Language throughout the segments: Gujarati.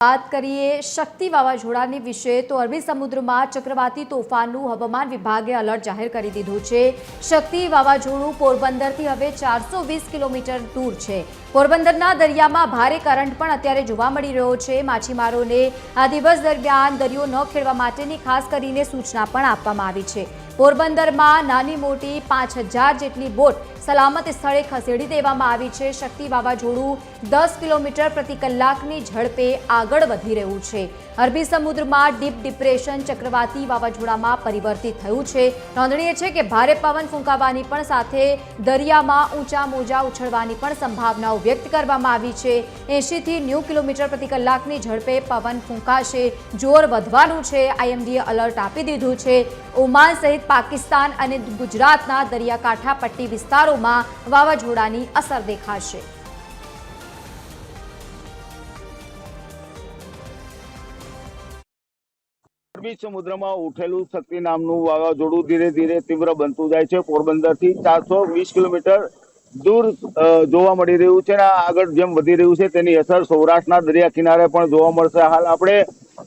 बात करिए शक्ति वावाझोड़ानी विषे तो अरबी समुद्र में चक्रवाती तोफानનું हवामान विभागे अलर्ट जाहिर કરી દીધું છે। શક્તિ વાવાઝોડું પોરબંદરથી હવે 420 કિલોમીટર દૂર છે। પોરબંદરના દરિયામાં ભારે કરંટ પણ અત્યારે જોવા મળી રહ્યો છે। માછીમારોને આ દિવસ દરમિયાન દરિયો ન ખેડવા માટેની ખાસ કરીને સૂચના પણ આપવામાં આવી છે। પોરબંદરમાં નાની મોટી 5000 જેટલી બોટ સલામત સ્થળે ખસેડી દેવામાં આવી છે। શક્તિ વાવાઝોડું 10 કિલોમીટર પ્રતિ કલાકની ઝડપે આગળ વધી રહ્યું છે। અરબી સમુદ્રમાં ડીપ ડિપ્રેશન ચક્રવાતી વાવાઝોડામાં પરિવર્તિત થયું છે। નોંધનીય છે કે ભારે પવન ફૂંકાવાની પણ સાથે દરિયામાં ઊંચા મોજા ઉછળવાની પણ સંભાવનાઓ વ્યક્ત કરવામાં આવી છે। 80 થી 90 કિલોમીટર પ્રતિ કલાકની ઝડપે પવન ફૂંકાશે। જોર વધવાનું છે। આઈએમડીએ અલર્ટ આપી દીધું છે। ઓમાન સહિત પાકિસ્તાન અને ગુજરાતના દરિયાકાંઠા પટ્ટી વિસ્તારોમાં વાવાઝોડાની અસર દેખાશે। અરબી સમુદ્રમાં ઉઠેલું શક્તિ નામનું વાવાઝોડું ધીરે ધીરે તીવ્ર બનતું જાય છે। પોરબંદરથી 420 કિલોમીટર દૂર જોવા મળી રહ્યું છે અને આગળ જેમ વધી રહ્યું છે તેની અસર સૌરાષ્ટ્રના દરિયા કિનારે પણ જોવા મળશે। હાલ આપણે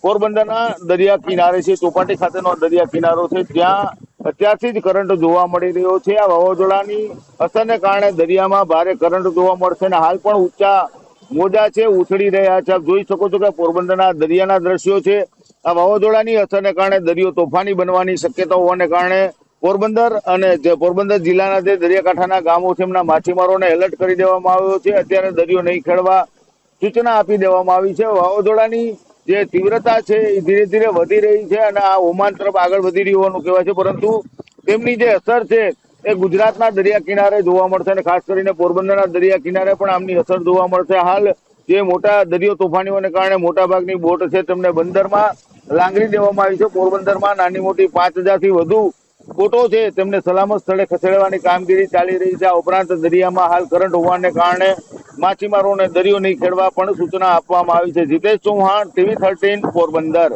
પોરબંદરના દરિયા કિનારે છે, ચોપાટી ખાતેનો દરિયા કિનારો છે, જ્યાં અત્યારથી જ કરંટ જોવા મળી રહ્યો છે। આ વાવાઝોડાની અસરને કારણે દરિયામાં ભારે કરંટ જોવા મળશે અને હાલ પણ ઊંચા મોજા છે ઉછળી રહ્યા છે। આપ જોઈ શકો છો કે પોરબંદરના દરિયાના દ્રશ્યો છે। આ વાવાઝોડાની અસરને કારણે દરિયો તોફાની બનવાની શક્યતા હોવાને કારણે પોરબંદર અને પોરબંદર જિલ્લાના જે દરિયાકાંઠાના ગામો છે એમના માછીમારોને એલર્ટ કરી દેવામાં આવ્યો છે। અત્યારે દરિયો નહીં ખેડવા સૂચના આપી દેવામાં આવી છે। વાવાઝોડાની જે તીવ્રતા છે એ ધીરે ધીરે વધી રહી છે અને આ ઓમાન તરફ આગળ વધી રહ્યું હોવાનું કહેવાય છે, પરંતુ તેમની જે અસર છે એ ગુજરાતના દરિયા કિનારે જોવા મળશે અને ખાસ કરીને પોરબંદરના દરિયા કિનારે પણ આમની અસર જોવા મળશે। હાલ જે મોટા દરિયો તોફાનીઓને કારણે મોટાભાગની બોટ છે તેમને બંદરમાં લાંગરી દેવામાં આવી છે। પોરબંદરમાં નાની મોટી 5000 થી વધુ બોટો છે તેમને સલામત સ્થળે ખસેડવાની કામગીરી ચાલી રહી છે। આ ઉપરાંત દરિયામાં હાલ કરંટ હોવાને કારણે માછીમારોને દરિયો નહીં ખેડવા પણ સૂચના આપવામાં આવી છે। જીતેશ ચૌહાણ, TV 13 પોરબંદર।